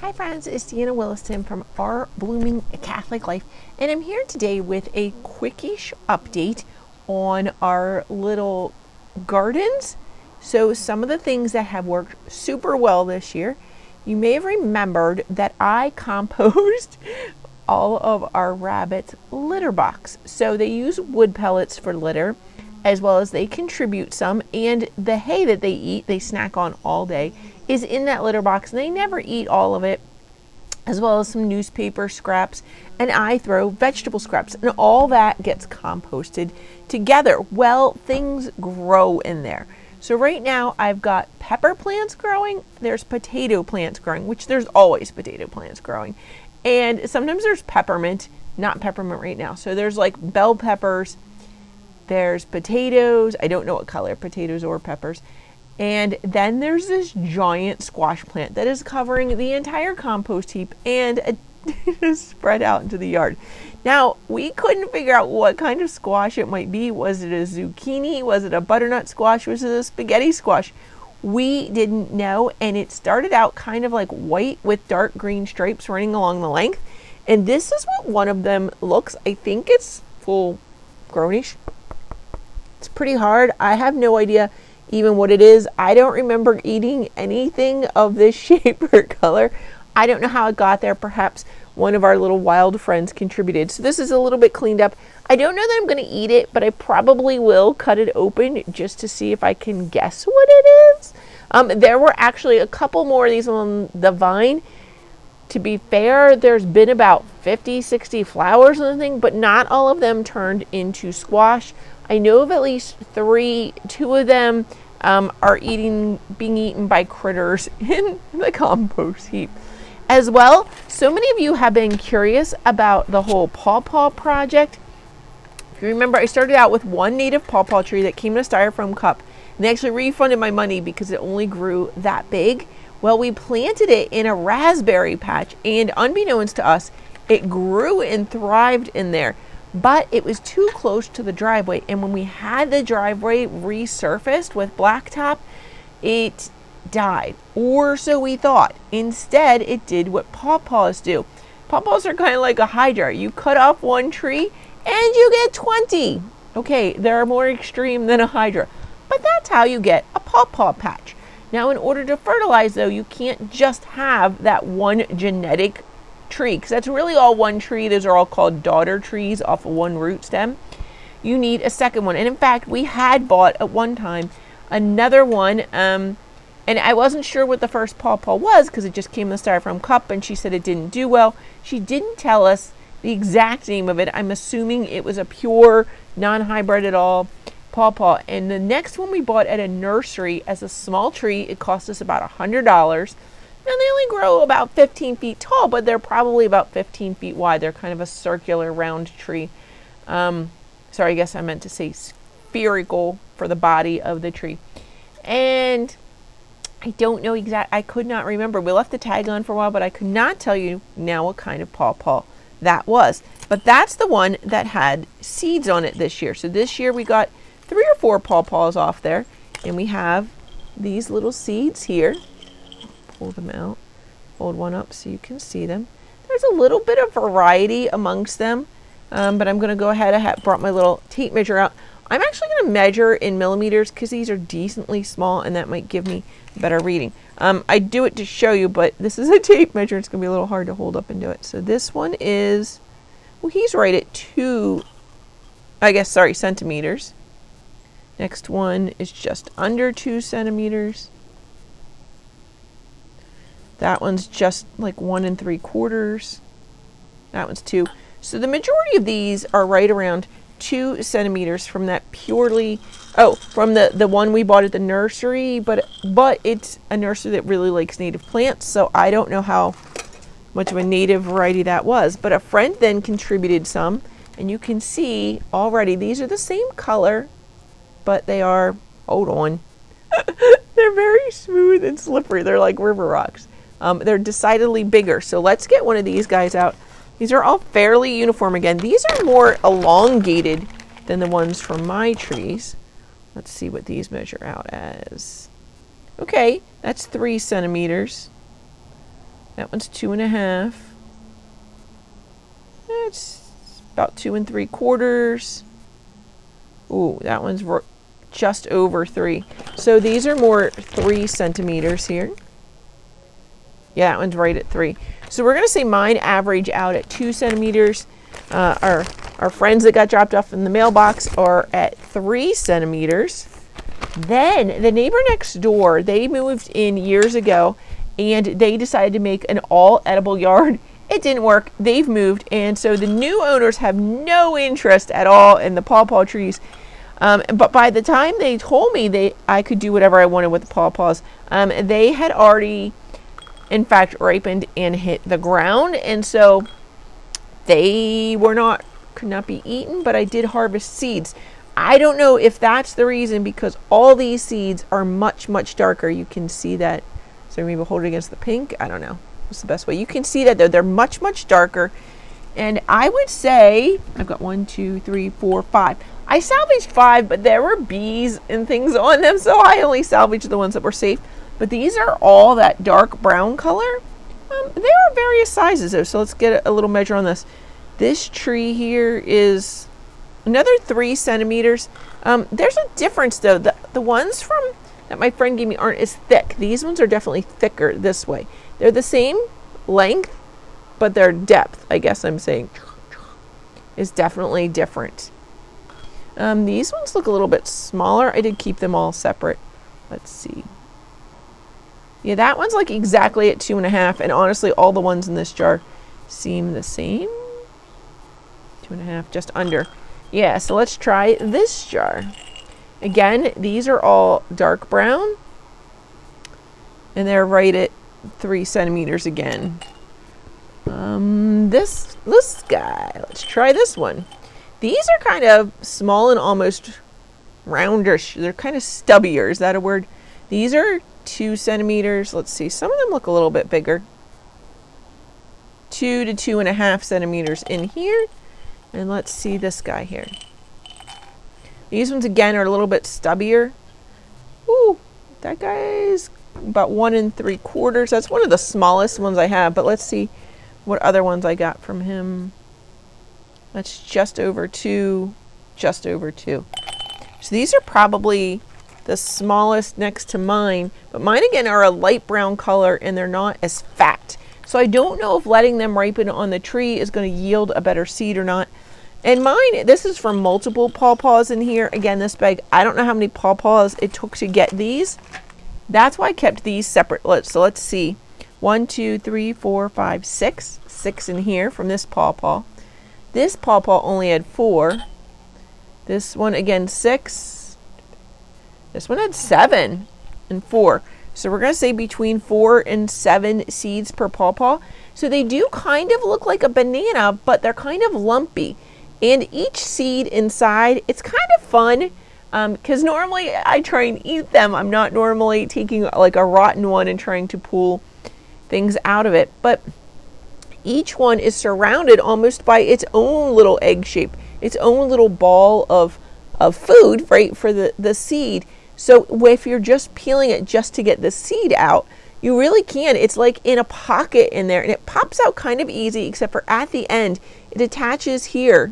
Hi friends, it's Deanna Williston from Our Blooming Catholic Life, and I'm here today with a quickish update on our little gardens. So some of the things that have worked super well this year, you may have remembered that I compost all of our rabbits' litter box. So they use wood pellets for litter, as well as they contribute some, and the hay that they eat, they snack on all day, is in that litter box, and they never eat all of it, as well as some newspaper scraps, and I throw vegetable scraps, and all that gets composted together. Well, things grow in there. So right now I've got pepper plants growing, there's potato plants growing, which there's always potato plants growing, and sometimes there's peppermint, not peppermint right now. So there's like bell peppers, there's potatoes, I don't know what color, potatoes or peppers. And then there's this giant squash plant that is covering the entire compost heap and spread out into the yard. Now, we couldn't figure out what kind of squash it might be. Was it a zucchini? Was it a butternut squash? Was it a spaghetti squash? We didn't know, and it started out kind of like white with dark green stripes running along the length. And this is what one of them looks. I think it's full grownish. It's pretty hard. I have no idea even what it is. I don't remember eating anything of this shape or color. I don't know how it got there. Perhaps one of our little wild friends contributed. So this is a little bit cleaned up. I don't know that I'm going to eat it, but I probably will cut it open just to see if I can guess what it is. There were actually a couple more of these on the vine. To be fair, there's been about 50, 60 flowers on the thing, but not all of them turned into squash. I know of at least 3. 2 of them are being eaten by critters in the compost heap. As well, so many of you have been curious about the whole pawpaw project. If you remember, I started out with one native pawpaw tree that came in a styrofoam cup, and they actually refunded my money because it only grew that big. Well, we planted it in a raspberry patch, and unbeknownst to us, it grew and thrived in there. But it was too close to the driveway, and when we had the driveway resurfaced with blacktop, it died, or so we thought. Instead, it did what pawpaws do. Pawpaws are kind of like a hydra. You cut off one tree and you get 20. Okay, they're more extreme than a hydra, but that's how you get a pawpaw patch. Now, in order to fertilize, though, you can't just have that one genetic tree, because that's really all one tree. Those are all called daughter trees off of one root stem. You need a second one, and in fact, we had bought at one time another one, and I wasn't sure what the first pawpaw was because it just came in the styrofoam cup, and she said it didn't do well. She didn't tell us the exact name of it. I'm assuming it was a pure, non-hybrid at all pawpaw. And the next one we bought at a nursery as a small tree, it cost us about $100. Now, they only grow about 15 feet tall, but they're probably about 15 feet wide. They're kind of a circular round tree. Sorry, I guess I meant to say spherical for the body of the tree. And I don't know I could not remember. We left the tag on for a while, but I could not tell you now what kind of pawpaw that was. But that's the one that had seeds on it this year. So this year we got 3 or 4 pawpaws off there, and we have these little seeds here. Pull them out, hold one up so you can see them. There's a little bit of variety amongst them, but I'm going to go ahead. I brought my little tape measure out. I'm actually going to measure in millimeters because these are decently small, and that might give me better reading. I do it to show you, but this is a tape measure. It's going to be a little hard to hold up and do it. So this one is, well, he's right at 2 centimeters. Next one is just under 2 centimeters. That one's just like 1 3/4. That one's 2. So the majority of these are right around 2 centimeters from that from the one we bought at the nursery, but it's a nursery that really likes native plants, so I don't know how much of a native variety that was. But a friend then contributed some, and you can see already these are the same color, but they are, hold on, they're very smooth and slippery. They're like river rocks. They're decidedly bigger. So let's get one of these guys out. These are all fairly uniform again. These are more elongated than the ones from my trees. Let's see what these measure out as. Okay, that's 3 centimeters. That one's 2.5. It's about 2 3/4. Ooh, that one's just over 3. So these are more 3 centimeters here. Yeah, that one's right at 3. So we're going to say mine average out at 2 centimeters. Our friends that got dropped off in the mailbox are at 3 centimeters. Then the neighbor next door, they moved in years ago, and they decided to make an all edible yard. It didn't work. They've moved, and so the new owners have no interest at all in the pawpaw trees. But by the time they told me I could do whatever I wanted with the pawpaws, they had already, in fact, ripened and hit the ground, and so they could not be eaten. But I did harvest seeds. I don't know if that's the reason, because all these seeds are much, much darker. You can see that. So maybe hold it against the pink. I don't know. What's the best way? You can see that they're much, much darker. And I would say I've got 1, 2, 3, 4, 5. I salvaged 5, but there were bees and things on them, so I only salvaged the ones that were safe. But these are all that dark brown color. There are various sizes though, so let's get a little measure on this. This tree here is another 3 centimeters. There's a difference though. The ones that my friend gave me aren't as thick. These ones are definitely thicker this way. They're the same length, but their depth, I guess I'm saying, is definitely different. These ones look a little bit smaller. I did keep them all separate. Let's see. Yeah, that one's like exactly at 2.5, and honestly, all the ones in this jar seem the same. 2.5, just under. Yeah, so let's try this jar. Again, these are all dark brown, and they're right at 3 centimeters again. This guy, let's try this one. These are kind of small and almost roundish. They're kind of stubbier. Is that a word? These are 2 centimeters. Let's see. Some of them look a little bit bigger. 2 to 2.5 centimeters in here. And let's see this guy here. These ones again are a little bit stubbier. Ooh, that guy's about 1 3/4. That's one of the smallest ones I have, but let's see what other ones I got from him. That's just over 2, just over 2. So these are probably the smallest next to mine, but mine again are a light brown color and they're not as fat. So I don't know if letting them ripen on the tree is going to yield a better seed or not. And mine, this is from multiple pawpaws in here. Again, this bag, I don't know how many pawpaws it took to get these. That's why I kept these separate. So let's see. 1, 2, 3, 4, 5, 6. 6 in here from this pawpaw. This pawpaw only had 4. This one again 6. This one had 7 and 4. So we're going to say between 4 and 7 seeds per pawpaw. So they do kind of look like a banana, but they're kind of lumpy. And each seed inside, it's kind of fun because normally I try and eat them. I'm not normally taking like a rotten one and trying to pull things out of it. But each one is surrounded almost by its own little egg shape, its own little ball of food, right, for the seed. So if you're just peeling it just to get the seed out, you really can. It's like in a pocket in there, and it pops out kind of easy, except for at the end, it attaches here.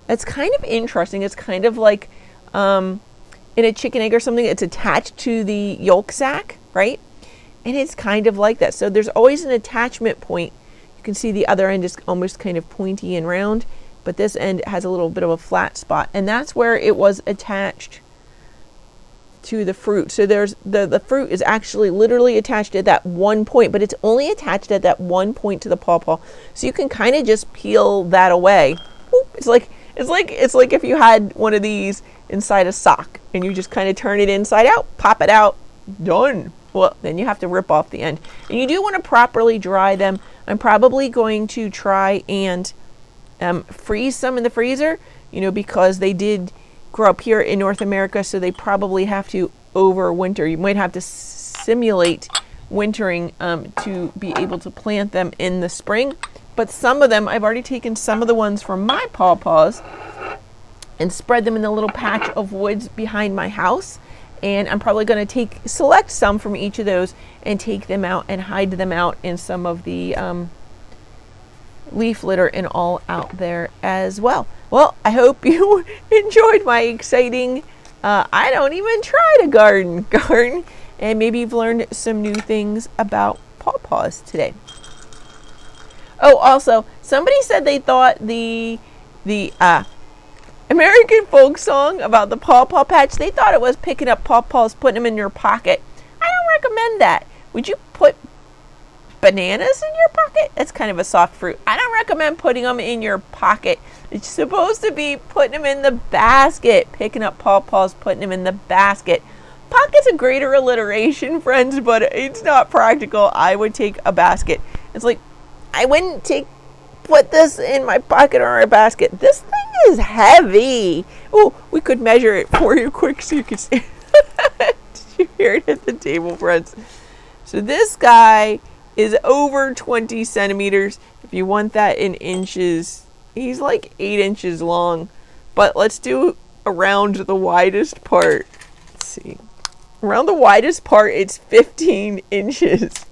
That's kind of interesting. It's kind of like in a chicken egg or something, it's attached to the yolk sac, right? And it's kind of like that. So there's always an attachment point. You can see the other end is almost kind of pointy and round, but this end has a little bit of a flat spot, and that's where it was attached to the fruit. So there's the fruit is actually literally attached at that one point, but it's only attached at that one point to the pawpaw. So you can kind of just peel that away. It's like if you had one of these inside a sock and you just kind of turn it inside out, pop it out, done. Well, then you have to rip off the end. And you do want to properly dry them. I'm probably going to try and freeze some in the freezer, because they did grow up here in North America, so they probably have to overwinter. You might have to simulate wintering to be able to plant them in the spring. But some of them, I've already taken some of the ones from my pawpaws and spread them in the little patch of woods behind my house. And I'm probably going to select some from each of those and take them out and hide them out in some of the leaf litter and all out there as well. Well, I hope you enjoyed my exciting, I don't even try to garden, and maybe you've learned some new things about pawpaws today. Oh, also, somebody said they thought the American folk song about the pawpaw patch, they thought it was picking up pawpaws, putting them in your pocket. I don't recommend that. Would you put bananas in your pocket? That's kind of a soft fruit. I don't recommend putting them in your pocket. It's supposed to be putting them in the basket. Picking up pawpaws, putting them in the basket. Pocket's a greater alliteration, friends, but it's not practical. I would take a basket. It's like, I wouldn't put this in my pocket or a basket. This thing is heavy. Oh, we could measure it for you quick so you can see. Did you hear it at the table, friends? So this guy is over 20 centimeters. If you want that in inches, he's like 8 inches long. But let's do around the widest part. Let's see. Around the widest part, it's 15 inches.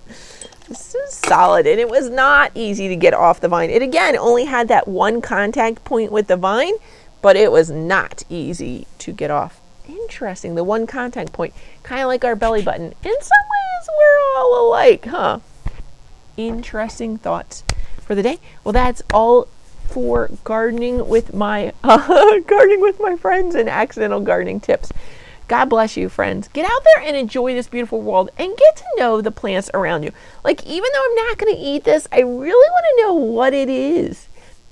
This is solid, and it was not easy to get off the vine. It, again, only had that one contact point with the vine, but it was not easy to get off. Interesting, the one contact point, kind of like our belly button. In some ways, we're all alike, huh? Interesting thoughts for the day. Well, that's all for gardening with my friends and accidental gardening tips. God bless you, friends. Get out there and enjoy this beautiful world and get to know the plants around you. Like, even though I'm not going to eat this, I really want to know what it is.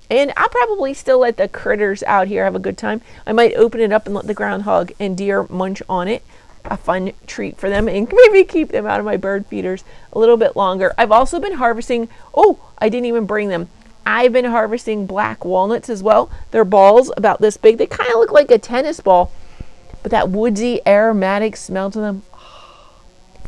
And I'll probably still let the critters out here have a good time. I might open it up and let the groundhog and deer munch on it. A fun treat for them, and maybe keep them out of my bird feeders a little bit longer. I've also been harvesting, I didn't even bring them. I've been harvesting black walnuts as well. They're balls about this big. They kind of look like a tennis ball, but that woodsy aromatic smell to them.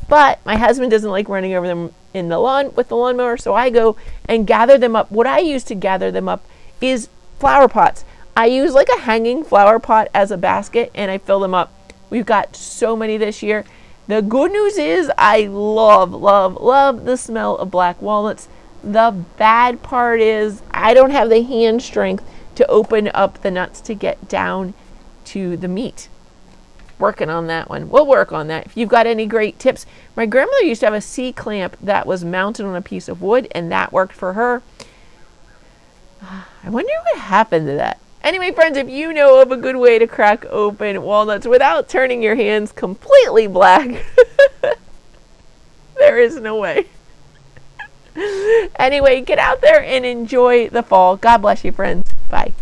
But my husband doesn't like running over them in the lawn with the lawnmower, so I go and gather them up. What I use to gather them up is flower pots. I use like a hanging flower pot as a basket, and I fill them up. We've got so many this year. The good news is I love, love, love the smell of black walnuts. The bad part is I don't have the hand strength to open up the nuts to get down to the meat. Working on that one. We'll work on that. If you've got any great tips. My grandmother used to have a C-clamp that was mounted on a piece of wood, and that worked for her. I wonder what happened to that. Anyway, friends, if you know of a good way to crack open walnuts without turning your hands completely black, there is no way. Anyway, get out there and enjoy the fall. God bless you, friends. Bye.